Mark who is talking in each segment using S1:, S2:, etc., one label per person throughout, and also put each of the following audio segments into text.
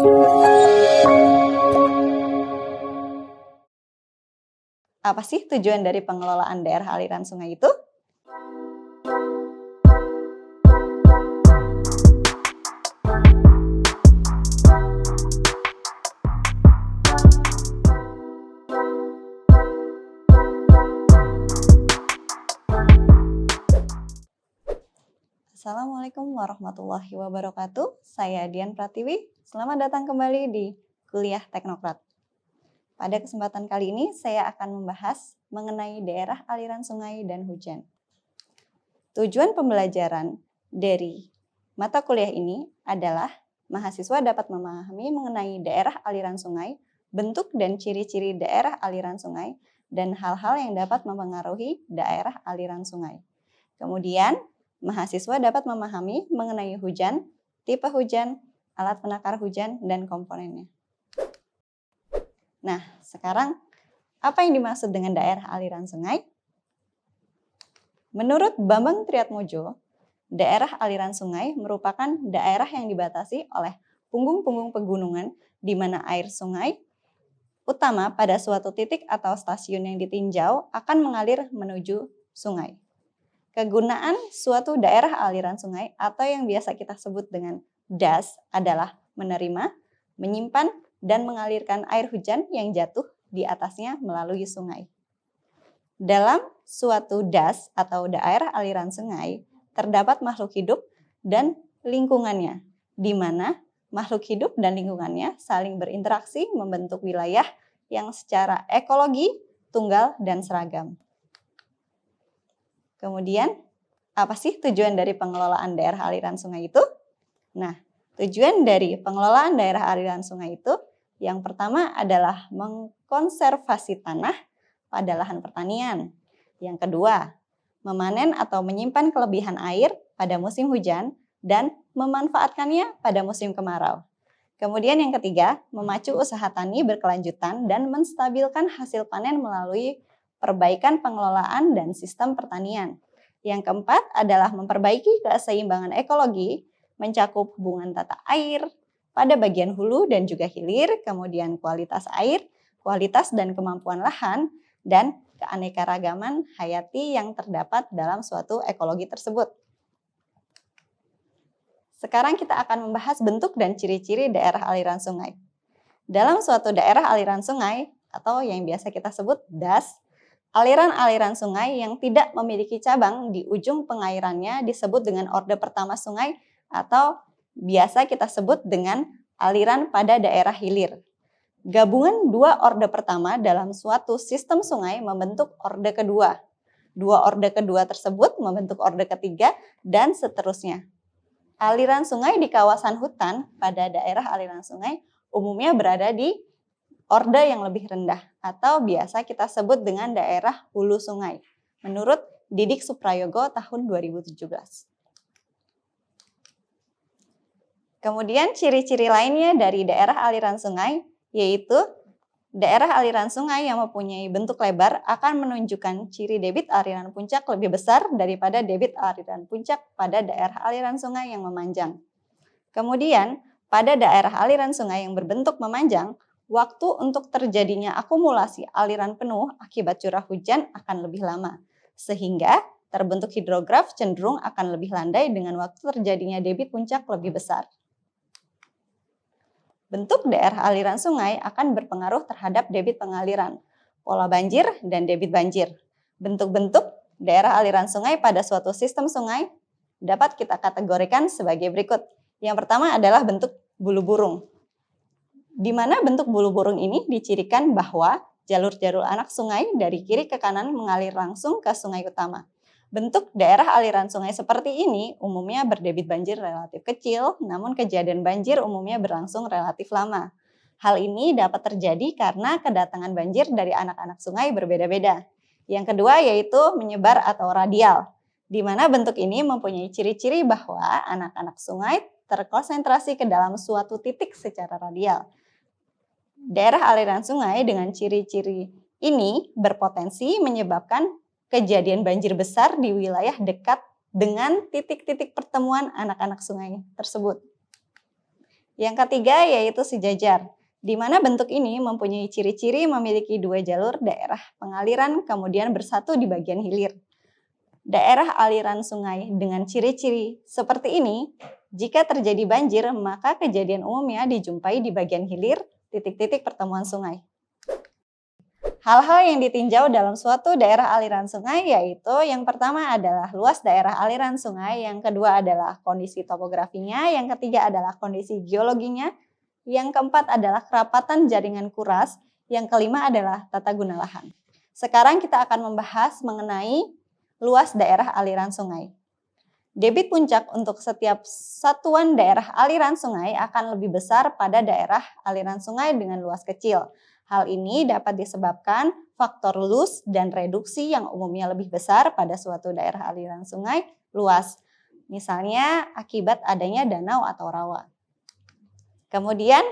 S1: Apa sih tujuan dari pengelolaan daerah aliran sungai itu? Assalamualaikum warahmatullahi wabarakatuh. Saya Dian Pratiwi. Selamat datang kembali di Kuliah Teknokrat. Pada kesempatan kali ini saya akan membahas mengenai daerah aliran sungai dan hujan. Tujuan pembelajaran dari mata kuliah ini adalah mahasiswa dapat memahami mengenai daerah aliran sungai, bentuk dan ciri-ciri daerah aliran sungai, dan hal-hal yang dapat mempengaruhi daerah aliran sungai. Kemudian, mahasiswa dapat memahami mengenai hujan, tipe hujan, alat penakar hujan, dan komponennya. Nah, sekarang apa yang dimaksud dengan daerah aliran sungai? Menurut Bambang Triatmojo, daerah aliran sungai merupakan daerah yang dibatasi oleh punggung-punggung pegunungan di mana air sungai utama pada suatu titik atau stasiun yang ditinjau akan mengalir menuju sungai. Kegunaan suatu daerah aliran sungai atau yang biasa kita sebut dengan das adalah menerima, menyimpan, dan mengalirkan air hujan yang jatuh di atasnya melalui sungai. Dalam suatu das atau daerah aliran sungai terdapat makhluk hidup dan lingkungannya, di mana makhluk hidup dan lingkungannya saling berinteraksi membentuk wilayah yang secara ekologi tunggal dan seragam. Kemudian, apa sih tujuan dari pengelolaan daerah aliran sungai itu? Nah, tujuan dari pengelolaan daerah aliran sungai itu yang pertama adalah mengkonservasi tanah pada lahan pertanian. Yang kedua, memanen atau menyimpan kelebihan air pada musim hujan dan memanfaatkannya pada musim kemarau. Kemudian yang ketiga, memacu usaha tani berkelanjutan dan menstabilkan hasil panen melalui perbaikan pengelolaan dan sistem pertanian. Yang keempat adalah memperbaiki keseimbangan ekologi, mencakup hubungan tata air pada bagian hulu dan juga hilir, kemudian kualitas air, kualitas dan kemampuan lahan, dan keanekaragaman hayati yang terdapat dalam suatu ekologi tersebut. Sekarang kita akan membahas bentuk dan ciri-ciri daerah aliran sungai. Dalam suatu daerah aliran sungai, atau yang biasa kita sebut das, aliran-aliran sungai yang tidak memiliki cabang di ujung pengairannya disebut dengan orde pertama sungai atau biasa kita sebut dengan aliran pada daerah hilir. Gabungan dua orde pertama dalam suatu sistem sungai membentuk orde kedua. Dua orde kedua tersebut membentuk orde ketiga dan seterusnya. Aliran sungai di kawasan hutan pada daerah aliran sungai umumnya berada di orde yang lebih rendah atau biasa kita sebut dengan daerah hulu sungai menurut Didik Suprayogo tahun 2017. Kemudian ciri-ciri lainnya dari daerah aliran sungai yaitu daerah aliran sungai yang mempunyai bentuk lebar akan menunjukkan ciri debit aliran puncak lebih besar daripada debit aliran puncak pada daerah aliran sungai yang memanjang. Kemudian pada daerah aliran sungai yang berbentuk memanjang, waktu untuk terjadinya akumulasi aliran penuh akibat curah hujan akan lebih lama, sehingga terbentuk hidrograf cenderung akan lebih landai dengan waktu terjadinya debit puncak lebih besar. Bentuk daerah aliran sungai akan berpengaruh terhadap debit pengaliran, pola banjir, dan debit banjir. Bentuk-bentuk daerah aliran sungai pada suatu sistem sungai dapat kita kategorikan sebagai berikut. Yang pertama adalah bentuk bulu burung. Di mana bentuk bulu burung ini dicirikan bahwa jalur-jalur anak sungai dari kiri ke kanan mengalir langsung ke sungai utama. Bentuk daerah aliran sungai seperti ini umumnya berdebit banjir relatif kecil, namun kejadian banjir umumnya berlangsung relatif lama. Hal ini dapat terjadi karena kedatangan banjir dari anak-anak sungai berbeda-beda. Yang kedua yaitu menyebar atau radial, di mana bentuk ini mempunyai ciri-ciri bahwa anak-anak sungai terkonsentrasi ke dalam suatu titik secara radial. Daerah aliran sungai dengan ciri-ciri ini berpotensi menyebabkan kejadian banjir besar di wilayah dekat dengan titik-titik pertemuan anak-anak sungai tersebut. Yang ketiga yaitu sejajar, di mana bentuk ini mempunyai ciri-ciri memiliki dua jalur daerah pengaliran kemudian bersatu di bagian hilir. Daerah aliran sungai dengan ciri-ciri seperti ini, jika terjadi banjir maka kejadian umumnya dijumpai di bagian hilir titik-titik pertemuan sungai. Hal-hal yang ditinjau dalam suatu daerah aliran sungai yaitu yang pertama adalah luas daerah aliran sungai, yang kedua adalah kondisi topografinya, yang ketiga adalah kondisi geologinya, yang keempat adalah kerapatan jaringan kuras, yang kelima adalah tata guna lahan. Sekarang kita akan membahas mengenai luas daerah aliran sungai. Debit puncak untuk setiap satuan daerah aliran sungai akan lebih besar pada daerah aliran sungai dengan luas kecil. Hal ini dapat disebabkan faktor lus dan reduksi yang umumnya lebih besar pada suatu daerah aliran sungai luas. Misalnya akibat adanya danau atau rawa. Kemudian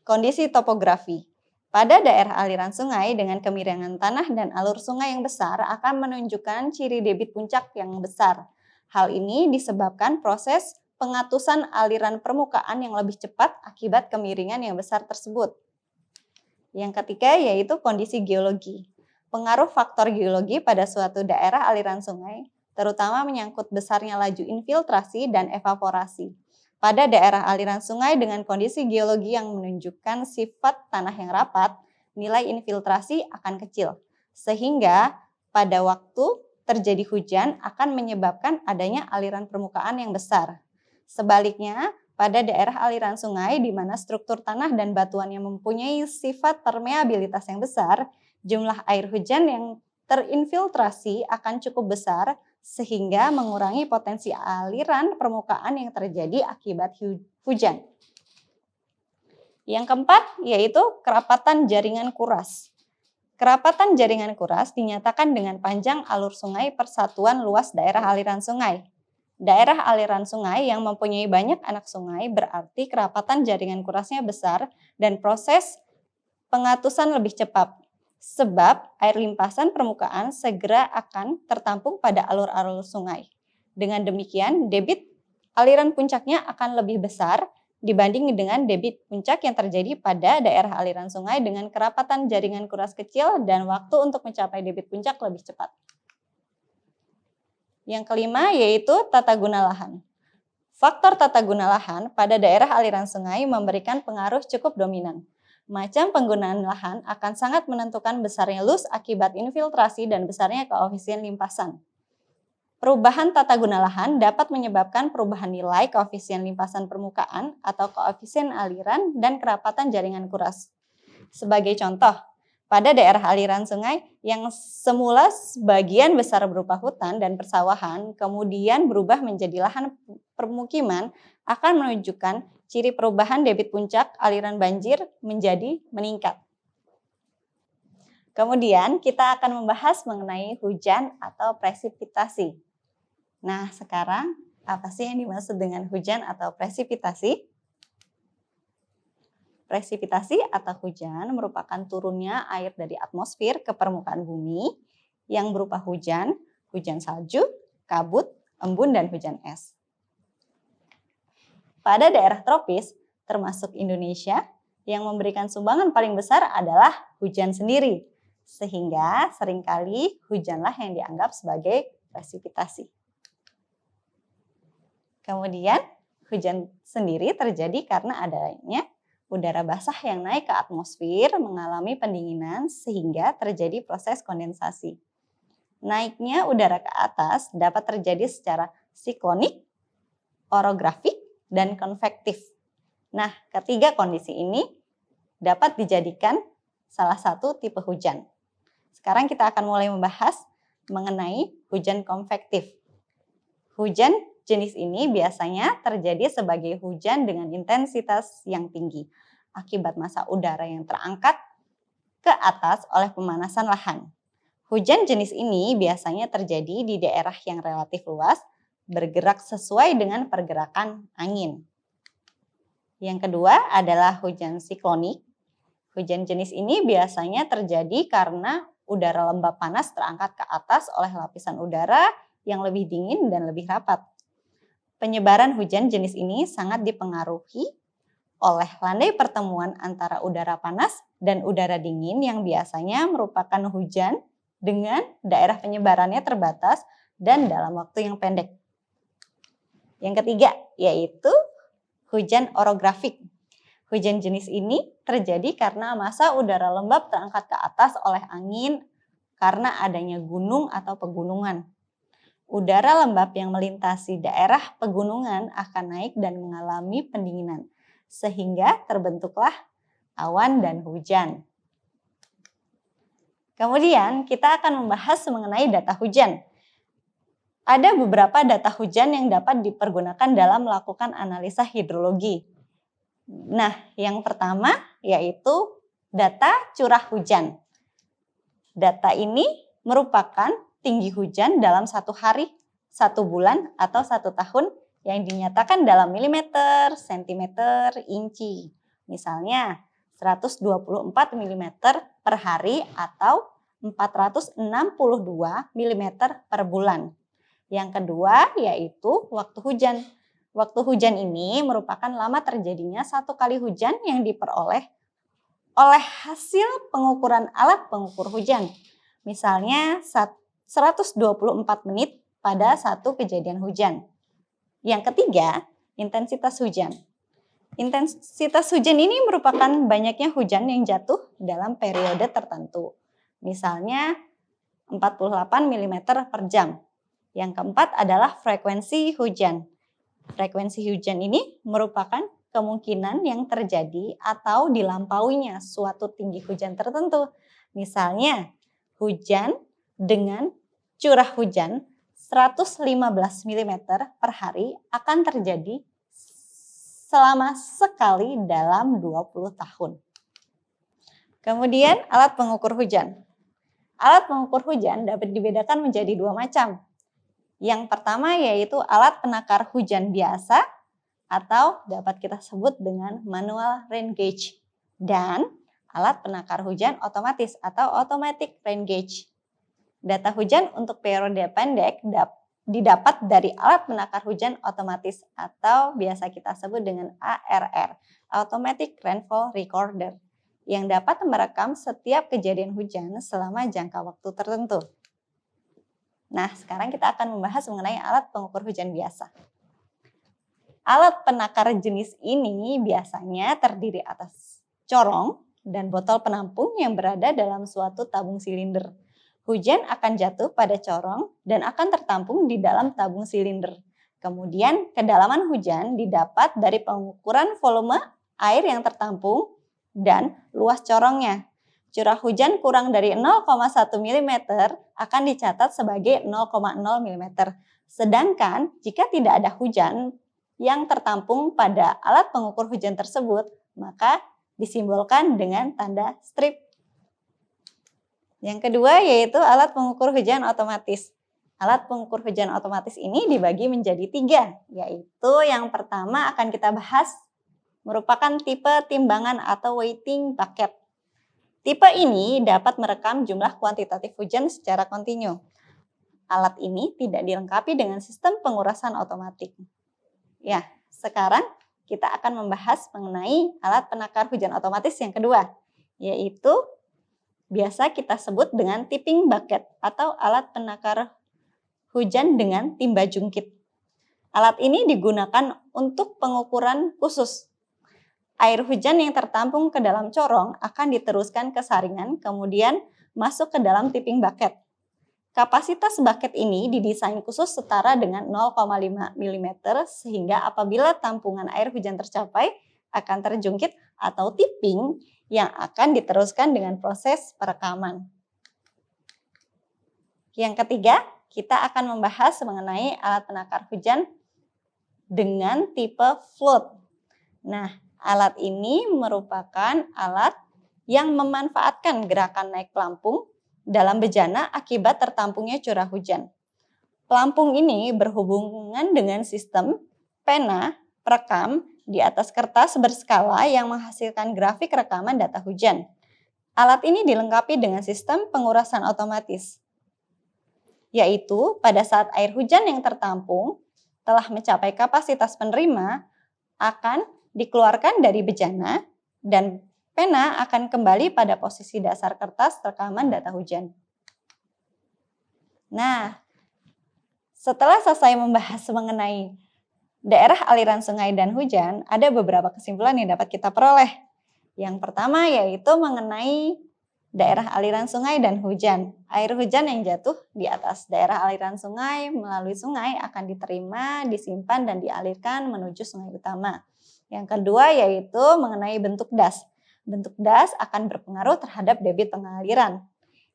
S1: kondisi topografi. Pada daerah aliran sungai dengan kemiringan tanah dan alur sungai yang besar akan menunjukkan ciri debit puncak yang besar. Hal ini disebabkan proses pengatusan aliran permukaan yang lebih cepat akibat kemiringan yang besar tersebut. Yang ketiga yaitu kondisi geologi. Pengaruh faktor geologi pada suatu daerah aliran sungai, terutama menyangkut besarnya laju infiltrasi dan evaporasi. Pada daerah aliran sungai dengan kondisi geologi yang menunjukkan sifat tanah yang rapat, nilai infiltrasi akan kecil. Sehingga pada waktu terjadi hujan akan menyebabkan adanya aliran permukaan yang besar. Sebaliknya, pada daerah aliran sungai di mana struktur tanah dan batuannya mempunyai sifat permeabilitas yang besar, jumlah air hujan yang terinfiltrasi akan cukup besar sehingga mengurangi potensi aliran permukaan yang terjadi akibat hujan. Yang keempat yaitu kerapatan jaringan kuras. Kerapatan jaringan kuras dinyatakan dengan panjang alur sungai per satuan luas daerah aliran sungai. Daerah aliran sungai yang mempunyai banyak anak sungai berarti kerapatan jaringan kurasnya besar dan proses pengatusan lebih cepat. Sebab air limpasan permukaan segera akan tertampung pada alur-alur sungai. Dengan demikian, debit aliran puncaknya akan lebih besar dibanding dengan debit puncak yang terjadi pada daerah aliran sungai dengan kerapatan jaringan kuras kecil dan waktu untuk mencapai debit puncak lebih cepat. Yang kelima yaitu tata guna lahan. Faktor tata guna lahan pada daerah aliran sungai memberikan pengaruh cukup dominan. Macam penggunaan lahan akan sangat menentukan besarnya lus akibat infiltrasi dan besarnya koefisien limpasan. Perubahan tata guna lahan dapat menyebabkan perubahan nilai koefisien limpasan permukaan atau koefisien aliran dan kerapatan jaringan kuras. Sebagai contoh, pada daerah aliran sungai yang semula sebagian besar berupa hutan dan persawahan, kemudian berubah menjadi lahan permukiman, akan menunjukkan ciri perubahan debit puncak aliran banjir menjadi meningkat. Kemudian kita akan membahas mengenai hujan atau presipitasi. Nah, sekarang apa sih yang dimaksud dengan hujan atau presipitasi? Presipitasi atau hujan merupakan turunnya air dari atmosfer ke permukaan bumi yang berupa hujan, hujan salju, kabut, embun, dan hujan es. Pada daerah tropis, termasuk Indonesia, yang memberikan sumbangan paling besar adalah hujan sendiri. Sehingga seringkali hujanlah yang dianggap sebagai presipitasi. Kemudian hujan sendiri terjadi karena adanya udara basah yang naik ke atmosfer mengalami pendinginan sehingga terjadi proses kondensasi. Naiknya udara ke atas dapat terjadi secara siklonik, orografik, dan konvektif. Nah, ketiga kondisi ini dapat dijadikan salah satu tipe hujan. Sekarang kita akan mulai membahas mengenai hujan konvektif. Hujan jenis ini biasanya terjadi sebagai hujan dengan intensitas yang tinggi akibat massa udara yang terangkat ke atas oleh pemanasan lahan. Hujan jenis ini biasanya terjadi di daerah yang relatif luas, bergerak sesuai dengan pergerakan angin. Yang kedua adalah hujan siklonik. Hujan jenis ini biasanya terjadi karena udara lembab panas terangkat ke atas oleh lapisan udara yang lebih dingin dan lebih rapat. Penyebaran hujan jenis ini sangat dipengaruhi oleh landai pertemuan antara udara panas dan udara dingin yang biasanya merupakan hujan dengan daerah penyebarannya terbatas dan dalam waktu yang pendek. Yang ketiga yaitu hujan orografik. Hujan jenis ini terjadi karena massa udara lembab terangkat ke atas oleh angin karena adanya gunung atau pegunungan. Udara lembab yang melintasi daerah pegunungan akan naik dan mengalami pendinginan, sehingga terbentuklah awan dan hujan. Kemudian kita akan membahas mengenai data hujan. Ada beberapa data hujan yang dapat dipergunakan dalam melakukan analisa hidrologi. Nah, yang pertama yaitu data curah hujan. Data ini merupakan tinggi hujan dalam satu hari, satu bulan, atau satu tahun yang dinyatakan dalam milimeter, sentimeter, inci. Misalnya 124 mm per hari atau 462 mm per bulan. Yang kedua yaitu waktu hujan. Waktu hujan ini merupakan lama terjadinya satu kali hujan yang diperoleh oleh hasil pengukuran alat pengukur hujan. Misalnya 124 menit pada satu kejadian hujan. Yang ketiga, intensitas hujan. Intensitas hujan ini merupakan banyaknya hujan yang jatuh dalam periode tertentu. Misalnya 48 mm per jam. Yang keempat adalah frekuensi hujan. Frekuensi hujan ini merupakan kemungkinan yang terjadi atau dilampauinya suatu tinggi hujan tertentu. Misalnya, hujan dengan curah hujan 115 mm per hari akan terjadi selama sekali dalam 20 tahun. Kemudian alat pengukur hujan. Alat pengukur hujan dapat dibedakan menjadi dua macam. Yang pertama yaitu alat penakar hujan biasa atau dapat kita sebut dengan manual rain gauge dan alat penakar hujan otomatis atau automatic rain gauge. Data hujan untuk periode pendek didapat dari alat penakar hujan otomatis atau biasa kita sebut dengan ARR, Automatic Rainfall Recorder, yang dapat merekam setiap kejadian hujan selama jangka waktu tertentu. Nah, sekarang kita akan membahas mengenai alat pengukur hujan biasa. Alat penakar jenis ini biasanya terdiri atas corong dan botol penampung yang berada dalam suatu tabung silinder. Hujan akan jatuh pada corong dan akan tertampung di dalam tabung silinder. Kemudian kedalaman hujan didapat dari pengukuran volume air yang tertampung dan luas corongnya. Curah hujan kurang dari 0,1 mm akan dicatat sebagai 0,0 mm. Sedangkan jika tidak ada hujan yang tertampung pada alat pengukur hujan tersebut, maka disimbolkan dengan tanda strip. Yang kedua yaitu alat pengukur hujan otomatis. Alat pengukur hujan otomatis ini dibagi menjadi 3, yaitu yang pertama akan kita bahas merupakan tipe timbangan atau weighting bucket. Tipe ini dapat merekam jumlah kuantitatif hujan secara kontinu. Alat ini tidak dilengkapi dengan sistem pengurasan otomatis. Ya, sekarang kita akan membahas mengenai alat penakar hujan otomatis yang kedua, yaitu biasa kita sebut dengan tipping bucket atau alat penakar hujan dengan timba jungkit. Alat ini digunakan untuk pengukuran khusus. Air hujan yang tertampung ke dalam corong akan diteruskan ke saringan, kemudian masuk ke dalam tipping bucket. Kapasitas bucket ini didesain khusus setara dengan 0,5 mm sehingga apabila tampungan air hujan tercapai akan terjungkit atau tipping yang akan diteruskan dengan proses perekaman. Yang ketiga, kita akan membahas mengenai alat penakar hujan dengan tipe float. Nah, alat ini merupakan alat yang memanfaatkan gerakan naik pelampung dalam bejana akibat tertampungnya curah hujan. Pelampung ini berhubungan dengan sistem pena perekam di atas kertas berskala yang menghasilkan grafik rekaman data hujan. Alat ini dilengkapi dengan sistem pengurasan otomatis, yaitu pada saat air hujan yang tertampung telah mencapai kapasitas penerima akan dikeluarkan dari bejana dan pena akan kembali pada posisi dasar kertas rekaman data hujan. Nah, setelah selesai membahas mengenai daerah aliran sungai dan hujan, ada beberapa kesimpulan yang dapat kita peroleh. Yang pertama yaitu mengenai daerah aliran sungai dan hujan. Air hujan yang jatuh di atas daerah aliran sungai melalui sungai akan diterima, disimpan, dan dialirkan menuju sungai utama. Yang kedua yaitu mengenai bentuk das. Bentuk das akan berpengaruh terhadap debit pengaliran.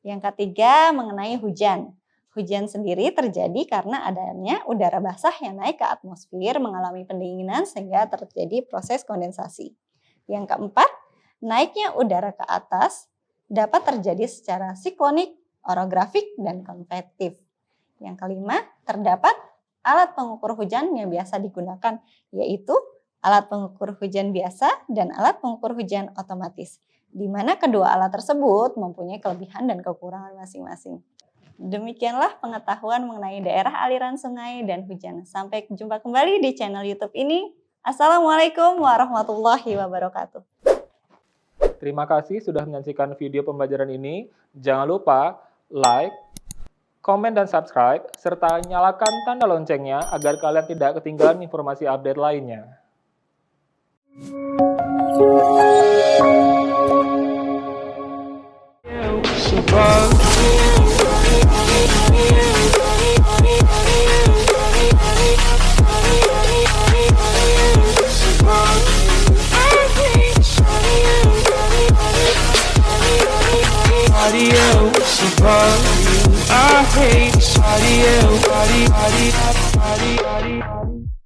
S1: Yang ketiga mengenai hujan. Hujan sendiri terjadi karena adanya udara basah yang naik ke atmosfer mengalami pendinginan sehingga terjadi proses kondensasi. Yang keempat, naiknya udara ke atas dapat terjadi secara siklonik, orografik, dan konvektif. Yang kelima, terdapat alat pengukur hujan yang biasa digunakan, yaitu alat pengukur hujan biasa dan alat pengukur hujan otomatis, di mana kedua alat tersebut mempunyai kelebihan dan kekurangan masing-masing. Demikianlah pengetahuan mengenai daerah aliran sungai dan hujan. Sampai jumpa kembali di channel YouTube ini. Assalamualaikum warahmatullahi wabarakatuh.
S2: Terima kasih sudah menyaksikan video pembelajaran ini. Jangan lupa like, komen, dan subscribe, serta nyalakan tanda loncengnya agar kalian tidak ketinggalan informasi update lainnya. I hate body.